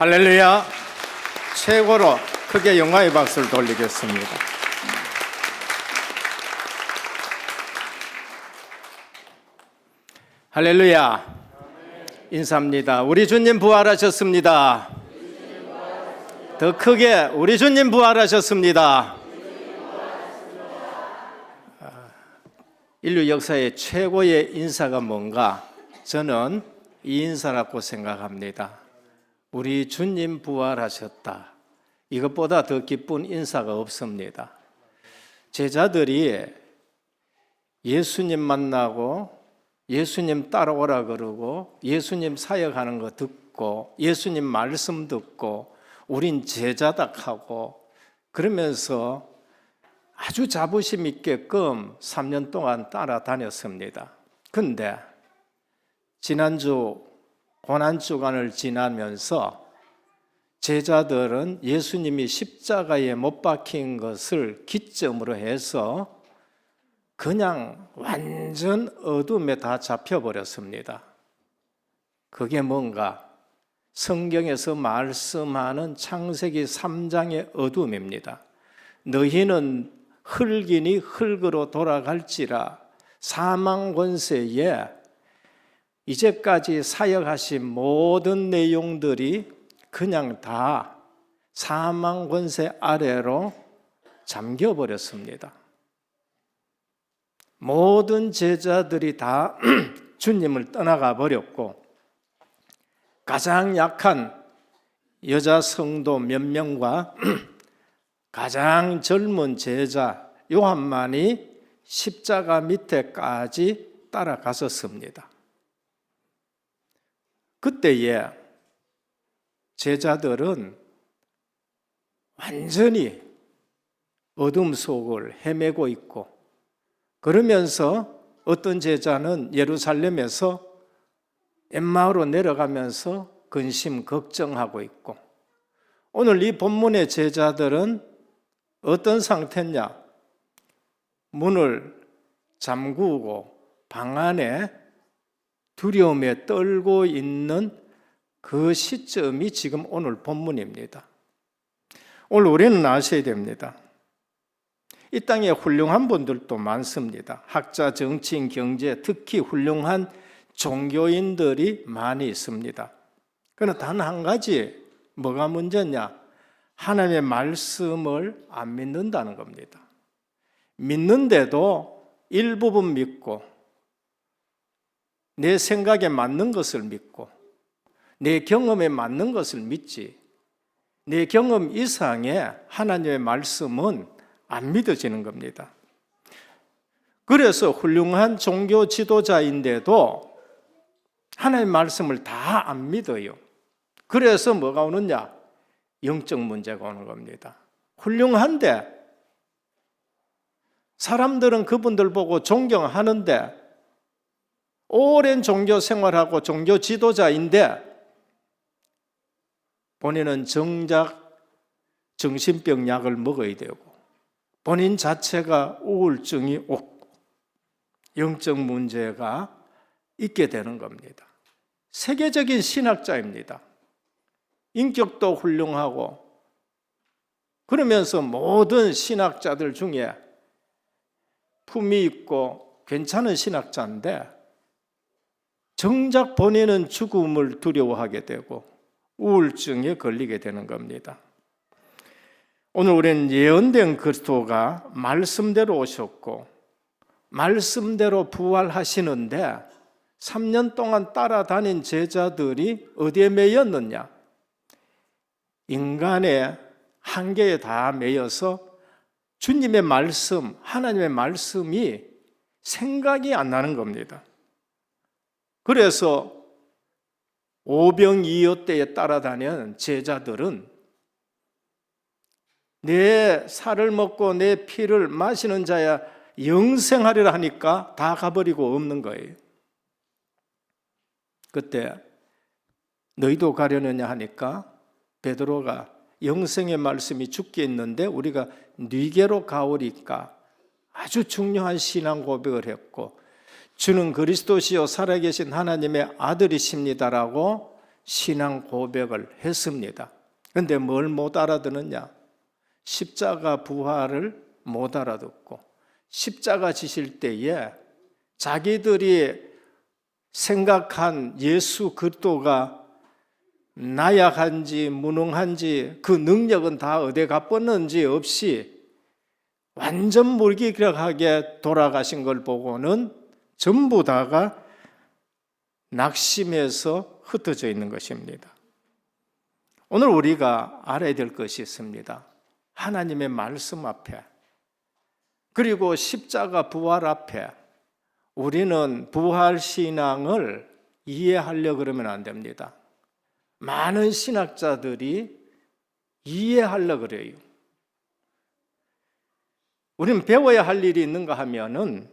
할렐루야. 최고로 크게 영광의 박수를 돌리겠습니다. 할렐루야. 인사합니다. 우리 주님 부활하셨습니다. 더 크게 우리 주님 부활하셨습니다. 인류 역사의 최고의 인사가 뭔가? 저는 이 인사라고 생각합니다. 우리 주님 부활하셨다. 이것보다 더 기쁜 인사가 없습니다. 제자들이 예수님 만나고 예수님 따라오라 그러고 예수님 사역하는 거 듣고 예수님 말씀 듣고 우린 제자다 하고 그러면서 아주 자부심 있게끔 3년 동안 따라다녔습니다. 그런데 지난주 고난주간을 지나면서 제자들은 예수님이 십자가에 못 박힌 것을 기점으로 해서 그냥 완전 어둠에 다 잡혀버렸습니다. 그게 뭔가? 성경에서 말씀하는 창세기 3장의 어둠입니다. 너희는 흙이니 흙으로 돌아갈지라. 사망 권세에 이제까지 사역하신 모든 내용들이 그냥 다 사망 권세 아래로 잠겨버렸습니다. 모든 제자들이 다 주님을 떠나가 버렸고 가장 약한 여자 성도 몇 명과 가장 젊은 제자 요한만이 십자가 밑에까지 따라갔었습니다. 그때에 제자들은 완전히 어둠 속을 헤매고 있고 그러면서 어떤 제자는 예루살렘에서 엠마오로 내려가면서 근심 걱정하고 있고 오늘 이 본문의 제자들은 어떤 상태냐? 문을 잠그고 방 안에 두려움에 떨고 있는 그 시점이 지금 오늘 본문입니다. 오늘 우리는 아셔야 됩니다. 이 땅에 훌륭한 분들도 많습니다. 학자, 정치인, 경제, 특히 훌륭한 종교인들이 많이 있습니다. 그러나 단 한 가지 뭐가 문제냐? 하나님의 말씀을 안 믿는다는 겁니다. 믿는데도 일부분 믿고 내 생각에 맞는 것을 믿고 내 경험에 맞는 것을 믿지 내 경험 이상의 하나님의 말씀은 안 믿어지는 겁니다. 그래서 훌륭한 종교 지도자인데도 하나님의 말씀을 다 안 믿어요. 그래서 뭐가 오느냐? 영적 문제가 오는 겁니다. 훌륭한데 사람들은 그분들 보고 존경하는데 오랜 종교 생활하고 종교 지도자인데 본인은 정작 정신병 약을 먹어야 되고 본인 자체가 우울증이 오고 영적 문제가 있게 되는 겁니다. 세계적인 신학자입니다. 인격도 훌륭하고 그러면서 모든 신학자들 중에 품위 있고 괜찮은 신학자인데 정작 본인은 죽음을 두려워하게 되고 우울증에 걸리게 되는 겁니다. 오늘 우리는 예언된 그리스도가 말씀대로 오셨고 말씀대로 부활하시는데 3년 동안 따라다닌 제자들이 어디에 매였느냐? 인간의 한계에 다 매여서 주님의 말씀, 하나님의 말씀이 생각이 안 나는 겁니다. 그래서 오병이어때에 따라다니는 제자들은 내 살을 먹고 내 피를 마시는 자야 영생하리라 하니까 다 가버리고 없는 거예요. 그때 너희도 가려느냐 하니까 베드로가 영생의 말씀이 죽게 있는데 우리가 네게로 가오리까 아주 중요한 신앙 고백을 했고 주는 그리스도시요 살아계신 하나님의 아들이십니다라고 신앙 고백을 했습니다. 그런데 뭘 못 알아듣느냐? 십자가 부활을 못 알아듣고 십자가 지실 때에 자기들이 생각한 예수 그리스도가 나약한지 무능한지 그 능력은 다 어디 갔었는지 없이 완전 무기력하게 돌아가신 걸 보고는 전부 다가 낙심해서 흩어져 있는 것입니다. 오늘 우리가 알아야 될 것이 있습니다. 하나님의 말씀 앞에 그리고 십자가 부활 앞에 우리는 부활 신앙을 이해하려고 그러면 안 됩니다. 많은 신학자들이 이해하려고 그래요. 우리는 배워야 할 일이 있는가 하면은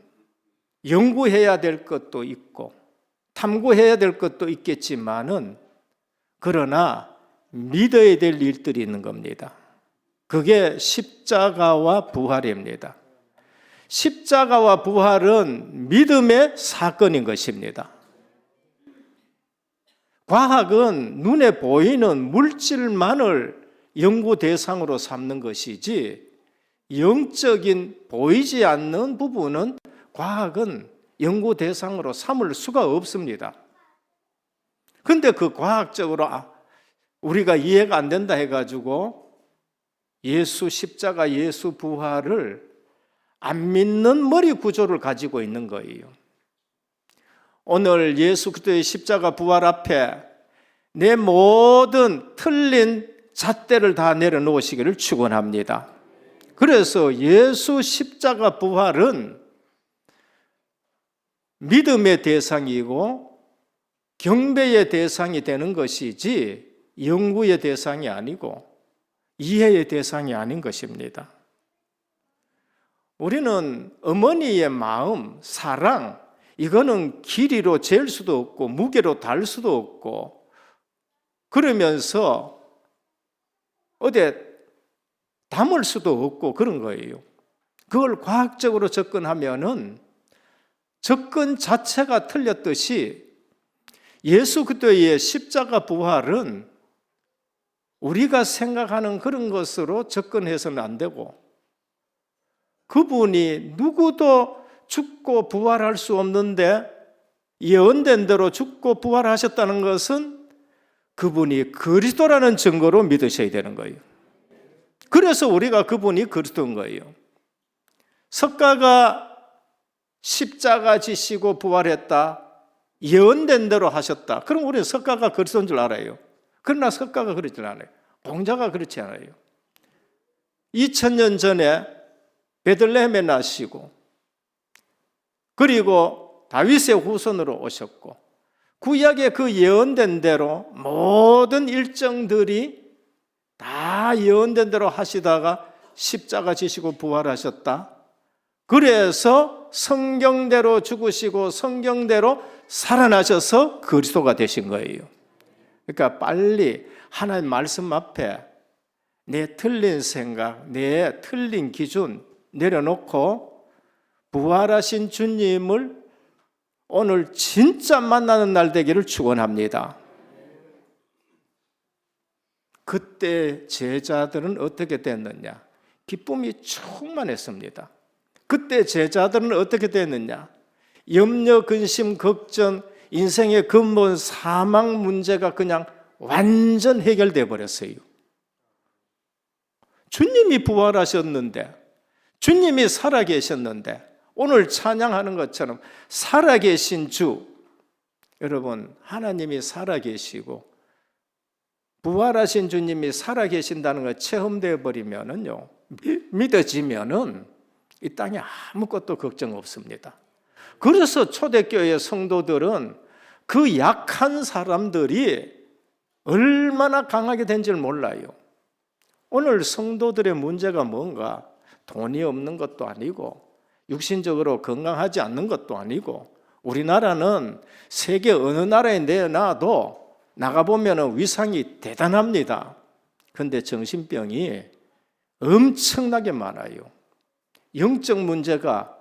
연구해야 될 것도 있고 탐구해야 될 것도 있겠지만은 그러나 믿어야 될 일들이 있는 겁니다. 그게 십자가와 부활입니다. 십자가와 부활은 믿음의 사건인 것입니다. 과학은 눈에 보이는 물질만을 연구 대상으로 삼는 것이지 영적인 보이지 않는 부분은 과학은 연구 대상으로 삼을 수가 없습니다. 그런데 그 과학적으로 우리가 이해가 안 된다 해가지고 예수 십자가 예수 부활을 안 믿는 머리 구조를 가지고 있는 거예요. 오늘 예수 그리스도의 십자가 부활 앞에 내 모든 틀린 잣대를 다 내려놓으시기를 축원합니다. 그래서 예수 십자가 부활은 믿음의 대상이고 경배의 대상이 되는 것이지 연구의 대상이 아니고 이해의 대상이 아닌 것입니다. 우리는 어머니의 마음, 사랑, 이거는 길이로 잴 수도 없고 무게로 달 수도 없고 그러면서 어디 담을 수도 없고 그런 거예요. 그걸 과학적으로 접근하면은 접근 자체가 틀렸듯이 예수 그리스도의 십자가 부활은 우리가 생각하는 그런 것으로 접근해서는 안 되고 그분이 누구도 죽고 부활할 수 없는데 예언된 대로 죽고 부활하셨다는 것은 그분이 그리스도라는 증거로 믿으셔야 되는 거예요. 그래서 우리가 그분이 그리스도인 거예요. 석가가 십자가 지시고 부활했다. 예언된 대로 하셨다. 그럼 우리는 석가가 그리스도인 줄 알아요. 그러나 석가가 그렇지 않아요. 공자가 그렇지 않아요. 2000년 전에 베들레헴에 나시고 그리고 다윗의 후손으로 오셨고 구약의 그 예언된 대로 모든 일정들이 다 예언된 대로 하시다가 십자가 지시고 부활하셨다. 그래서 성경대로 죽으시고 성경대로 살아나셔서 그리스도가 되신 거예요. 그러니까 빨리 하나님 말씀 앞에 내 틀린 생각, 내 틀린 기준 내려놓고 부활하신 주님을 오늘 진짜 만나는 날 되기를 축원합니다. 그때 제자들은 어떻게 됐느냐? 기쁨이 충만했습니다. 그때 제자들은 어떻게 됐느냐? 염려, 근심, 걱정, 인생의 근본 사망 문제가 그냥 완전 해결돼 버렸어요. 주님이 부활하셨는데, 주님이 살아계셨는데 오늘 찬양하는 것처럼 살아계신 주, 여러분 하나님이 살아계시고 부활하신 주님이 살아계신다는 걸 체험되어 버리면은요, 믿어지면은 이 땅에 아무것도 걱정 없습니다. 그래서 초대교회 성도들은 그 약한 사람들이 얼마나 강하게 된지를 몰라요. 오늘 성도들의 문제가 뭔가 돈이 없는 것도 아니고 육신적으로 건강하지 않는 것도 아니고 우리나라는 세계 어느 나라에 내놔도 나가보면 위상이 대단합니다. 그런데 정신병이 엄청나게 많아요. 영적 문제가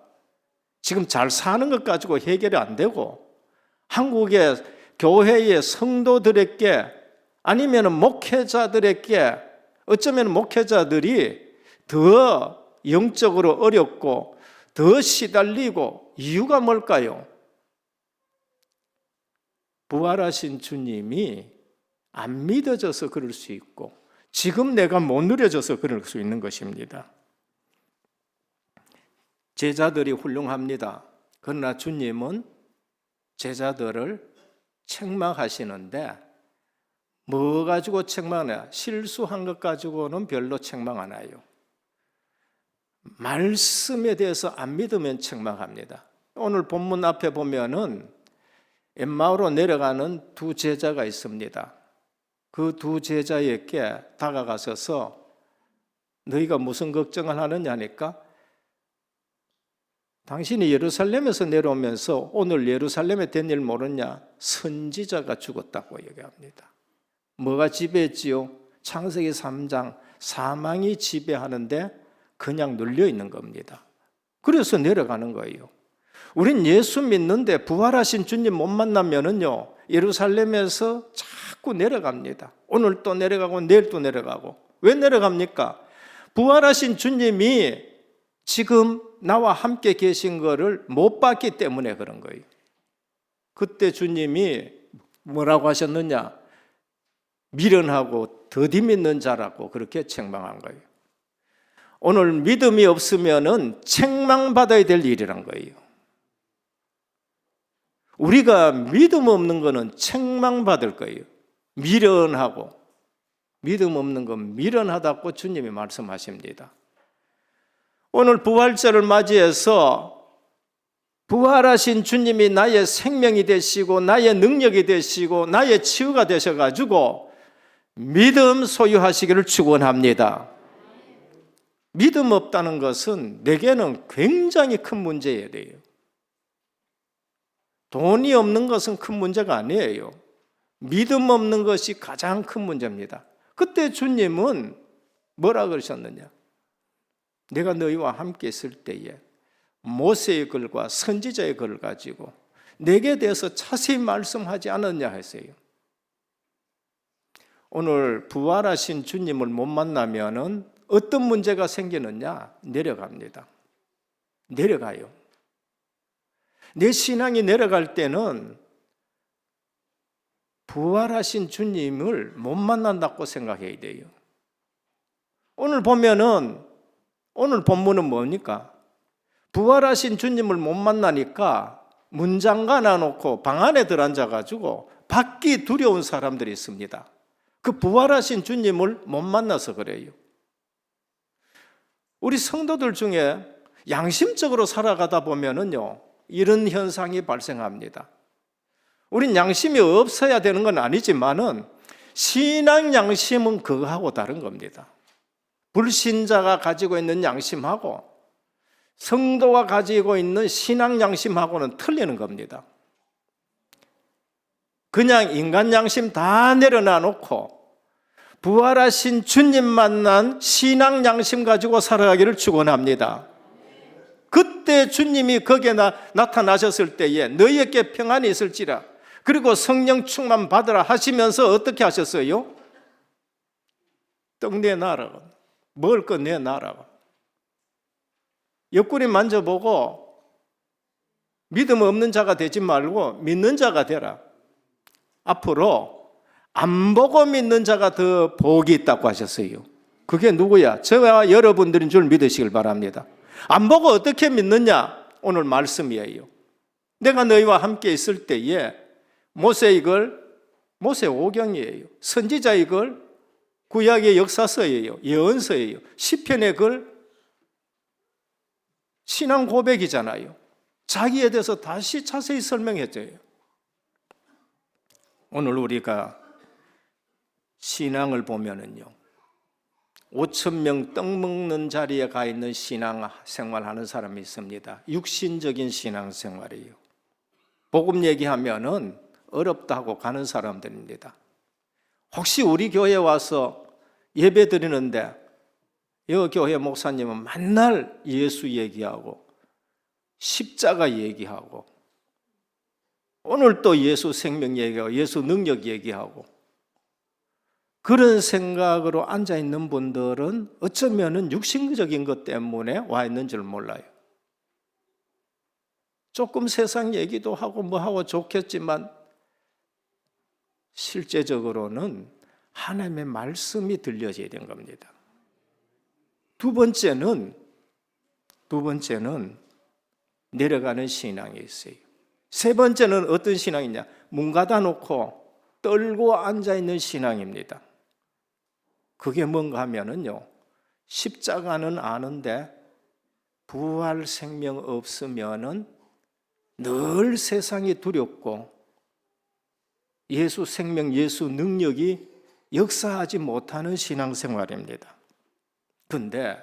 지금 잘 사는 것 가지고 해결이 안 되고 한국에 교회의 성도들에게 아니면 목회자들에게 어쩌면 목회자들이 더 영적으로 어렵고 더 시달리고 이유가 뭘까요? 부활하신 주님이 안 믿어져서 그럴 수 있고 지금 내가 못 누려져서 그럴 수 있는 것입니다. 제자들이 훌륭합니다. 그러나 주님은 제자들을 책망하시는데 뭐 가지고 책망하냐? 실수한 것 가지고는 별로 책망 안 해요. 말씀에 대해서 안 믿으면 책망합니다. 오늘 본문 앞에 보면은 엠마오로 내려가는 두 제자가 있습니다. 그 두 제자에게 다가가셔서 너희가 무슨 걱정을 하느냐 하니까 당신이 예루살렘에서 내려오면서 오늘 예루살렘에 된 일 모르냐? 선지자가 죽었다고 얘기합니다. 뭐가 지배했지요? 창세기 3장 사망이 지배하는데 그냥 눌려 있는 겁니다. 그래서 내려가는 거예요. 우린 예수 믿는데 부활하신 주님 못 만나면은요 예루살렘에서 자꾸 내려갑니다. 오늘 또 내려가고 내일 또 내려가고. 왜 내려갑니까? 부활하신 주님이 지금 나와 함께 계신 거를 못 봤기 때문에 그런 거예요. 그때 주님이 뭐라고 하셨느냐? 미련하고 더디 믿는 자라고 그렇게 책망한 거예요. 오늘 믿음이 없으면은 책망받아야 될 일이란 거예요. 우리가 믿음 없는 거는 책망받을 거예요. 미련하고 믿음 없는 건 미련하다고 주님이 말씀하십니다. 오늘 부활절을 맞이해서 부활하신 주님이 나의 생명이 되시고 나의 능력이 되시고 나의 치유가 되셔가지고 믿음 소유하시기를 축원합니다. 믿음 없다는 것은 내게는 굉장히 큰 문제예요. 돈이 없는 것은 큰 문제가 아니에요. 믿음 없는 것이 가장 큰 문제입니다. 그때 주님은 뭐라 그러셨느냐? 내가 너희와 함께 있을 때에 모세의 글과 선지자의 글을 가지고 내게 대해서 자세히 말씀하지 않았냐 했어요. 오늘 부활하신 주님을 못 만나면은 어떤 문제가 생기느냐? 내려갑니다. 내려가요. 내 신앙이 내려갈 때는 부활하신 주님을 못 만난다고 생각해야 돼요. 오늘 보면은 오늘 본문은 뭡니까? 부활하신 주님을 못 만나니까 문 잠가 놔놓고 방 안에 들어앉아가지고 밖이 두려운 사람들이 있습니다. 그 부활하신 주님을 못 만나서 그래요. 우리 성도들 중에 양심적으로 살아가다 보면은요 이런 현상이 발생합니다. 우린 양심이 없어야 되는 건 아니지만은 신앙 양심은 그거하고 다른 겁니다. 불신자가 가지고 있는 양심하고 성도가 가지고 있는 신앙 양심하고는 틀리는 겁니다. 그냥 인간 양심 다 내려놔 놓고 부활하신 주님 만난 신앙 양심 가지고 살아가기를 축원합니다. 그때 주님이 거기에 나타나셨을 때에 너희에게 평안이 있을지라 그리고 성령 충만 받으라 하시면서 어떻게 하셨어요? 떡 내놔라. 먹을 거 내놔라. 옆구리 만져보고 믿음 없는 자가 되지 말고 믿는 자가 되라. 앞으로 안 보고 믿는 자가 더 복이 있다고 하셨어요. 그게 누구야? 저와 여러분들인 줄 믿으시길 바랍니다. 안 보고 어떻게 믿느냐? 오늘 말씀이에요. 내가 너희와 함께 있을 때에 모세의 글, 모세 오경이에요. 선지자의 글, 구약의 역사서예요. 예언서예요. 시편의 글, 신앙 고백이잖아요. 자기에 대해서 다시 자세히 설명해줘요. 오늘 우리가 신앙을 보면은요 5,000명 떡 먹는 자리에 가 있는 신앙 생활하는 사람이 있습니다. 육신적인 신앙 생활이에요. 복음 얘기하면은 어렵다고 가는 사람들입니다. 혹시 우리 교회에 와서 예배 드리는데 이 교회 목사님은 맨날 예수 얘기하고 십자가 얘기하고 오늘 또 예수 생명 얘기하고 예수 능력 얘기하고 그런 생각으로 앉아있는 분들은 어쩌면 육신적인 것 때문에 와 있는 줄 몰라요. 조금 세상 얘기도 하고 뭐하고 좋겠지만 실제적으로는 하나님의 말씀이 들려져야 되는 겁니다. 두 번째는 내려가는 신앙이 있어요. 세 번째는 어떤 신앙이냐? 문 닫아 놓고 떨고 앉아있는 신앙입니다. 그게 뭔가 하면은요, 십자가는 아는데 부활 생명 없으면은 늘 세상이 두렵고 예수 생명, 예수 능력이 역사하지 못하는 신앙생활입니다. 근데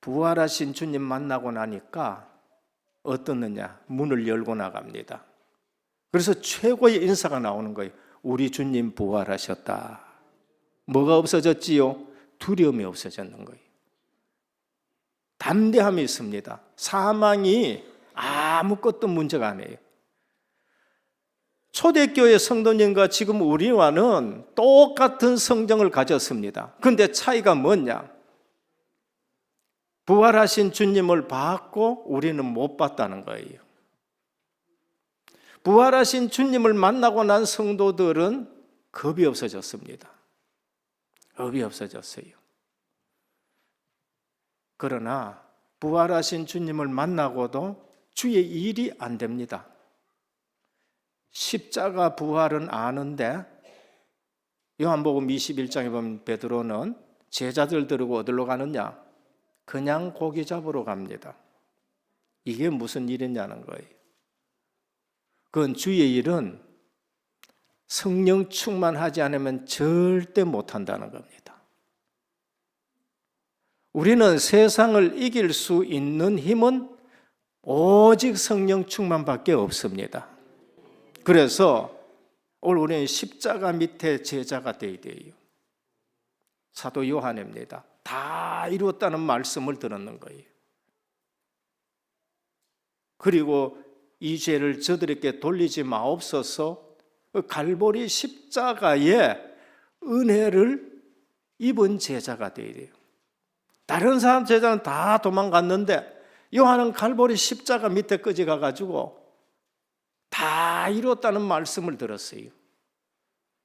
부활하신 주님 만나고 나니까 어떻느냐? 문을 열고 나갑니다. 그래서 최고의 인사가 나오는 거예요. 우리 주님 부활하셨다. 뭐가 없어졌지요? 두려움이 없어졌는 거예요. 담대함이 있습니다. 사망이 아무것도 문제가 아니에요. 초대교회 성도님과 지금 우리와는 똑같은 성경을 가졌습니다. 그런데 차이가 뭐냐? 부활하신 주님을 봤고 우리는 못 봤다는 거예요. 부활하신 주님을 만나고 난 성도들은 겁이 없어졌습니다. 겁이 없어졌어요. 그러나 부활하신 주님을 만나고도 주의 일이 안 됩니다. 십자가 부활은 아는데 요한복음 21장에 보면 베드로는 제자들 데리고 어디로 가느냐? 그냥 고기 잡으러 갑니다. 이게 무슨 일이냐는 거예요. 그건 주의 일은 성령 충만하지 않으면 절대 못한다는 겁니다. 우리는 세상을 이길 수 있는 힘은 오직 성령 충만밖에 없습니다. 그래서 오늘 우리는 십자가 밑에 제자가 되어야 돼요. 사도 요한입니다. 다 이루었다는 말씀을 들었는 거예요. 그리고 이 죄를 저들에게 돌리지 마옵소서. 갈보리 십자가의 은혜를 입은 제자가 되어야 돼요. 다른 사람 제자는 다 도망갔는데 요한은 갈보리 십자가 밑에 끄지 가가지고 다 이뤘다는 말씀을 들었어요.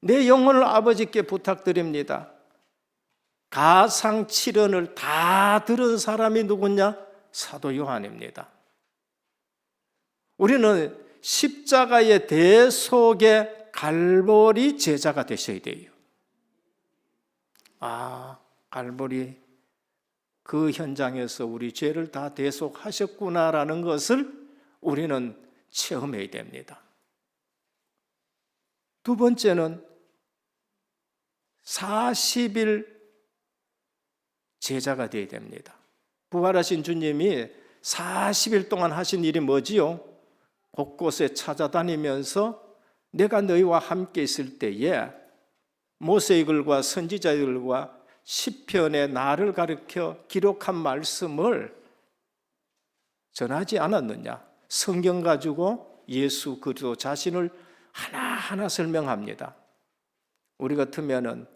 내 영혼을 아버지께 부탁드립니다. 가상칠언을 다 들은 사람이 누구냐? 사도 요한입니다. 우리는 십자가의 대속의 갈보리 제자가 되셔야 돼요. 갈보리 그 현장에서 우리 죄를 다 대속하셨구나라는 것을 우리는 체험해야 됩니다. 두 번째는 40일 제자가 되어야 됩니다. 부활하신 주님이 40일 동안 하신 일이 뭐지요? 곳곳에 찾아다니면서 내가 너희와 함께 있을 때에 모세의 글과 선지자의 글과 시편의 나를 가르쳐 기록한 말씀을 전하지 않았느냐? 성경 가지고 예수 그리스도 자신을 하나하나 설명합니다. 우리 같으면은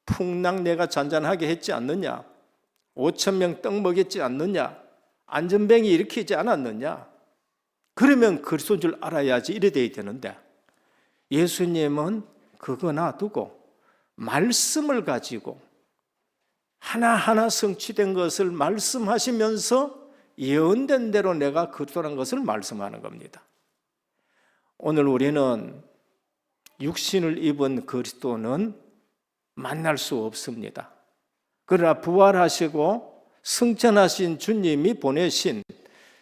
풍랑 내가 잔잔하게 했지 않느냐? 5,000명 떡 먹였지 않느냐? 안전뱅이 일으키지 않았느냐? 그러면 그리스도인 줄 알아야지 이래 돼야 되는데 예수님은 그거 놔두고 말씀을 가지고 하나하나 성취된 것을 말씀하시면서 예언된 대로 내가 그리스도라는 것을 말씀하는 겁니다. 오늘 우리는 육신을 입은 그리스도는 만날 수 없습니다. 그러나 부활하시고 승천하신 주님이 보내신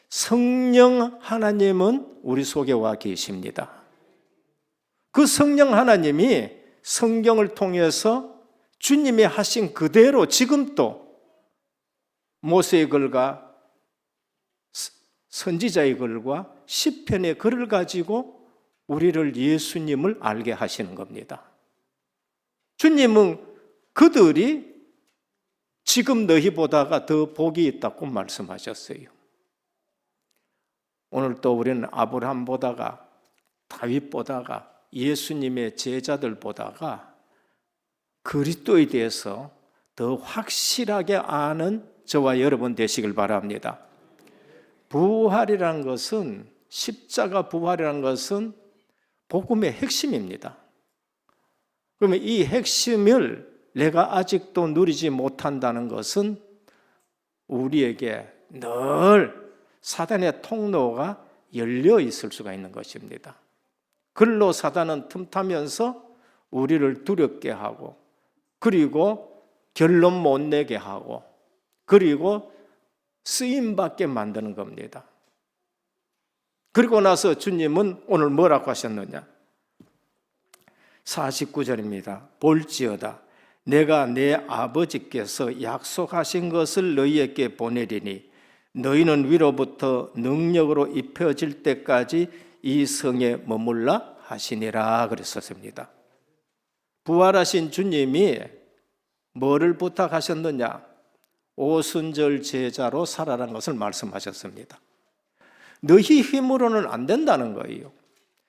성령 하나님은 우리 속에 와 계십니다. 그 성령 하나님이 성경을 통해서 주님이 하신 그대로 지금도 모세의 글과 선지자의 글과 시편의 글을 가지고 우리를 예수님을 알게 하시는 겁니다. 주님은 그들이 지금 너희보다가 더 복이 있다고 말씀하셨어요. 오늘 또 우리는 아브라함보다가 다윗보다가 예수님의 제자들보다가 그리스도에 대해서 더 확실하게 아는 저와 여러분 되시길 바랍니다. 부활이라는 것은, 십자가 부활이라는 것은 복음의 핵심입니다. 그러면 이 핵심을 내가 아직도 누리지 못한다는 것은 우리에게 늘 사단의 통로가 열려 있을 수가 있는 것입니다. 글로 사단은 틈타면서 우리를 두렵게 하고, 그리고 결론 못 내게 하고, 그리고 쓰임받게 만드는 겁니다. 그리고 나서 주님은 오늘 뭐라고 하셨느냐? 49절입니다. 볼지어다 내가 내 아버지께서 약속하신 것을 너희에게 보내리니 너희는 위로부터 능력으로 입혀질 때까지 이 성에 머물라 하시니라 그랬었습니다. 부활하신 주님이 뭐를 부탁하셨느냐? 오순절 제자로 살아라는 것을 말씀하셨습니다. 너희 힘으로는 안 된다는 거예요.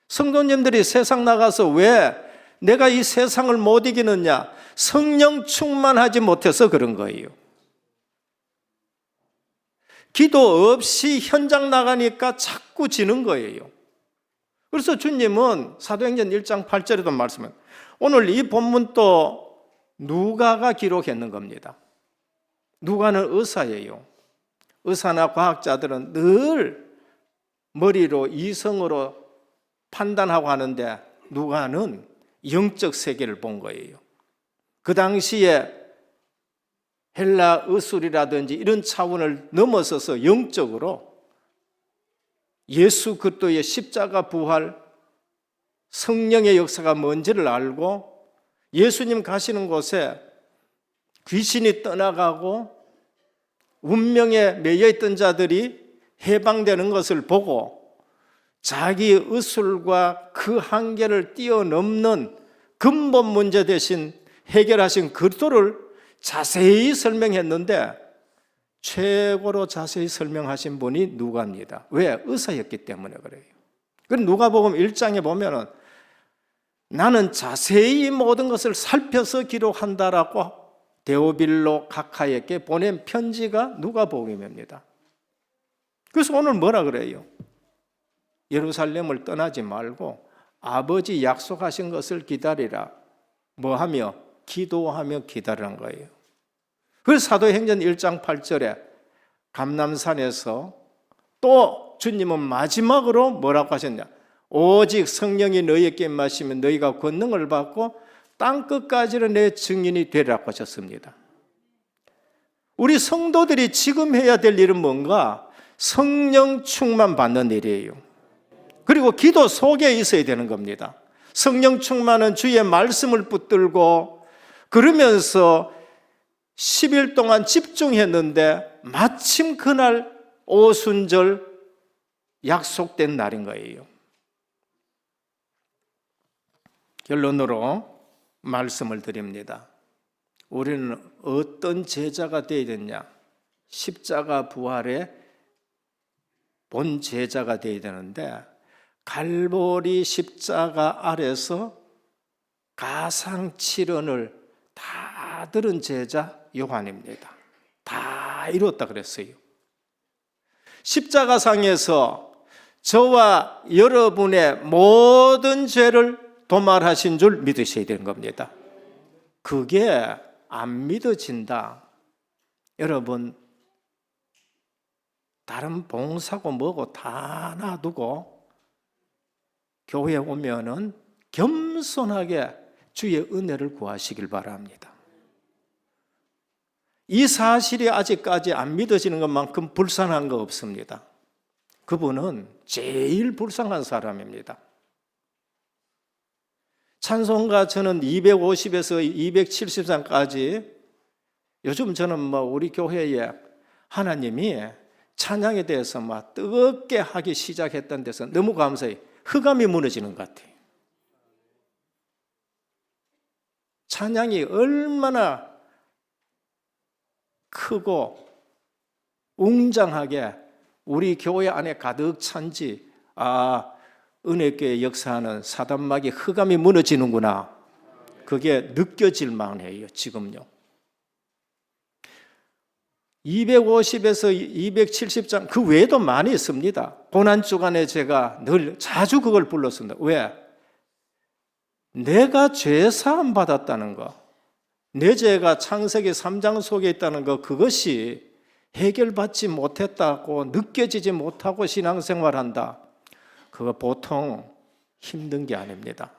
성도님들이 세상 나가서 왜 내가 이 세상을 못 이기느냐? 성령 충만하지 못해서 그런 거예요. 기도 없이 현장 나가니까 자꾸 지는 거예요. 그래서 주님은 사도행전 1장 8절에도 말씀해요. 오늘 이 본문도 누가가 기록했는 겁니다. 누가는 의사예요. 의사나 과학자들은 늘 머리로 이성으로 판단하고 하는데 누가는 영적 세계를 본 거예요. 그 당시에 헬라 의술이라든지 이런 차원을 넘어서서 영적으로 예수 그리스도의 십자가 부활, 성령의 역사가 뭔지를 알고 예수님 가시는 곳에 귀신이 떠나가고 운명에 매여있던 자들이 해방되는 것을 보고 자기 의술과 그 한계를 뛰어넘는 근본 문제 대신 해결하신 그리스도를 자세히 설명했는데 최고로 자세히 설명하신 분이 누가입니다. 왜? 의사였기 때문에 그래요. 그럼 누가복음 1장에 보면은 나는 자세히 모든 것을 살펴서 기록한다라고 데오빌로 각하에게 보낸 편지가 누가복음입니다. 그래서 오늘 뭐라 그래요? 예루살렘을 떠나지 말고 아버지 약속하신 것을 기다리라. 뭐 하며? 기도하며 기다리는 거예요. 그래서 사도행전 1장 8절에 감람산에서 또 주님은 마지막으로 뭐라고 하셨냐? 오직 성령이 너희에게 임하시면 너희가 권능을 받고 땅끝까지는 내 증인이 되리라고 하셨습니다. 우리 성도들이 지금 해야 될 일은 뭔가? 성령 충만 받는 일이에요. 그리고 기도 속에 있어야 되는 겁니다. 성령 충만은 주의 말씀을 붙들고 그러면서 10일 동안 집중했는데 마침 그날 오순절 약속된 날인 거예요. 결론으로 말씀을 드립니다. 우리는 어떤 제자가 되어야 되냐? 십자가 부활의 본 제자가 되어야 되는데 갈보리 십자가 아래서 가상칠언을 다 들은 제자 요한입니다. 다 이뤘다 그랬어요. 십자가상에서 저와 여러분의 모든 죄를 도말하신 줄 믿으셔야 되는 겁니다. 그게 안 믿어진다. 여러분, 다른 봉사고 뭐고 다 놔두고 교회에 오면은 겸손하게 주의 은혜를 구하시길 바랍니다. 이 사실이 아직까지 안 믿어지는 것만큼 불쌍한 거 없습니다. 그분은 제일 불쌍한 사람입니다. 찬송가 저는 250에서 270장까지 요즘 저는 우리 교회에 하나님이 찬양에 대해서 뜨겁게 하기 시작했던 데서 너무 감사해요. 흑암이 무너지는 것 같아요. 찬양이 얼마나 크고 웅장하게 우리 교회 안에 가득 찬지 은혜교회 역사하는 사단막이 흑암이 무너지는구나. 그게 느껴질 만해요. 지금요. 250에서 270장 그 외에도 많이 있습니다. 고난주간에 제가 늘 자주 그걸 불렀습니다. 왜? 내가 죄 사함 받았다는 거, 내 죄가 창세기 3장 속에 있다는 거, 그것이 해결받지 못했다고 느껴지지 못하고 신앙생활한다. 그거 보통 힘든 게 아닙니다.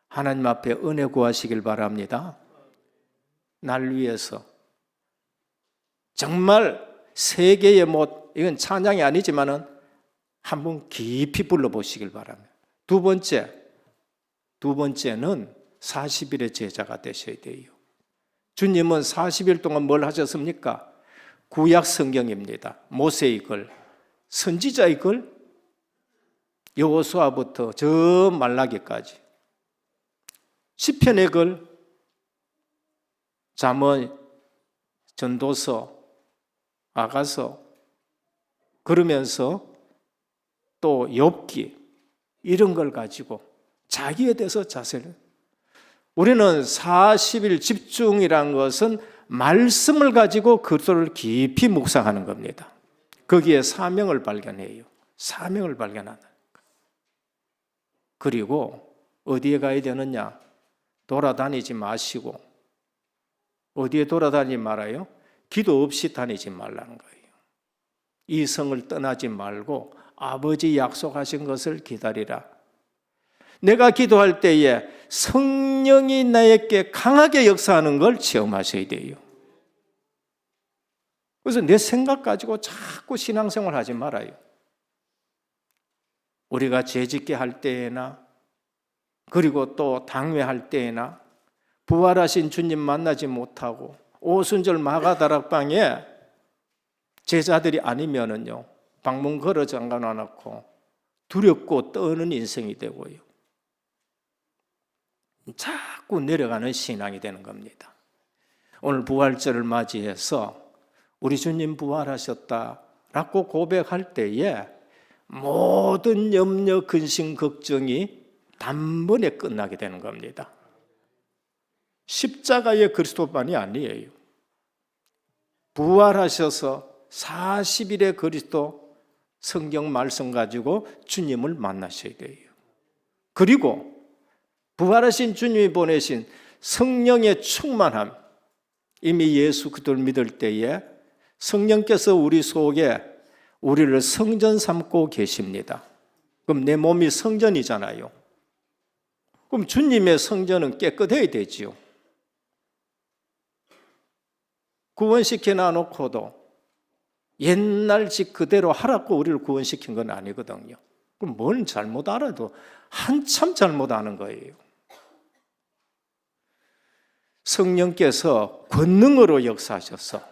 하나님 앞에 은혜 구하시길 바랍니다. 날 위해서 정말 세계의 못, 이건 찬양이 아니지만은 한번 깊이 불러보시길 바랍니다. 두 번째는 40일의 제자가 되셔야 돼요. 주님은 40일 동안 뭘 하셨습니까? 구약 성경입니다. 모세의 글, 선지자의 글, 여호수아부터 저 말라기까지, 시편의 글, 잠언, 전도서, 아가서, 그러면서 또 욥기, 이런 걸 가지고 자기에 대해서 자세를, 우리는 40일 집중이란 것은 말씀을 가지고 그것을 깊이 묵상하는 겁니다. 거기에 사명을 발견해요. 사명을 발견하는. 그리고 어디에 가야 되느냐? 돌아다니지 마시고. 어디에 돌아다니지 말아요? 기도 없이 다니지 말라는 거예요. 이 성을 떠나지 말고 아버지 약속하신 것을 기다리라. 내가 기도할 때에 성령이 나에게 강하게 역사하는 걸 체험하셔야 돼요. 그래서 내 생각 가지고 자꾸 신앙생활 하지 말아요. 우리가 죄짓게 할 때에나, 그리고 또 당회할 때에나, 부활하신 주님 만나지 못하고 오순절 마가다락방에 제자들이 아니면은요, 방문 걸어 잠가 놔놓고 두렵고 떠는 인생이 되고요, 자꾸 내려가는 신앙이 되는 겁니다. 오늘 부활절을 맞이해서 우리 주님 부활하셨다라고 고백할 때에 모든 염려, 근심, 걱정이 단번에 끝나게 되는 겁니다. 십자가의 그리스도만이 아니에요. 부활하셔서 40일의 그리스도 성경 말씀 가지고 주님을 만나셔야 돼요. 그리고 부활하신 주님이 보내신 성령의 충만함, 이미 예수 그리스도를 믿을 때에 성령께서 우리 속에 우리를 성전 삼고 계십니다. 그럼 내 몸이 성전이잖아요. 그럼 주님의 성전은 깨끗해야 되지요. 구원시켜 놔놓고도 옛날 집 그대로 하라고 우리를 구원시킨 건 아니거든요. 그럼 뭘 잘못 알아도 한참 잘못 아는 거예요. 성령께서 권능으로 역사하셔서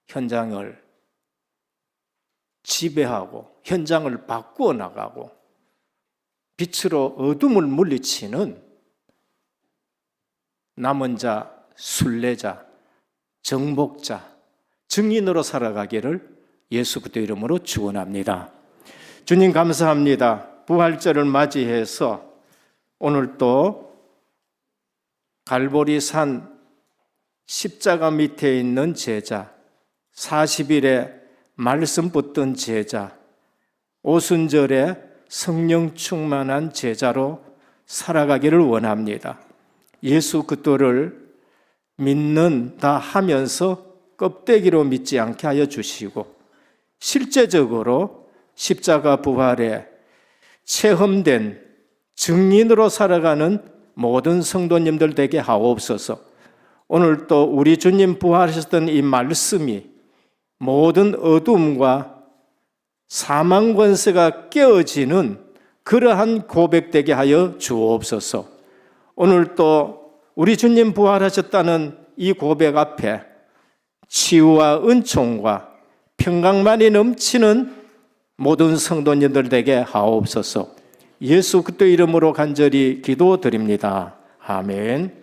현장을 지배하고 현장을 바꾸어 나가고 빛으로 어둠을 물리치는 남은 자, 순례자, 정복자, 증인으로 살아가기를 예수 그리스도 이름으로 축원합니다. 주님 감사합니다. 부활절을 맞이해서 오늘 또 갈보리산 십자가 밑에 있는 제자, 40일에 말씀 붙든 제자, 오순절에 성령 충만한 제자로 살아가기를 원합니다. 예수 그리스도를 믿는다 하면서 껍데기로 믿지 않게 하여 주시고, 실제적으로 십자가 부활에 체험된 증인으로 살아가는 모든 성도님들 되게 하옵소서. 오늘 또 우리 주님 부활하셨던 이 말씀이 모든 어둠과 사망 권세가 깨어지는 그러한 고백되게 하여 주옵소서. 오늘 또 우리 주님 부활하셨다는 이 고백 앞에 치유와 은총과 평강만이 넘치는 모든 성도님들 되게 하옵소서. 예수 그리스도 이름으로 간절히 기도드립니다. 아멘.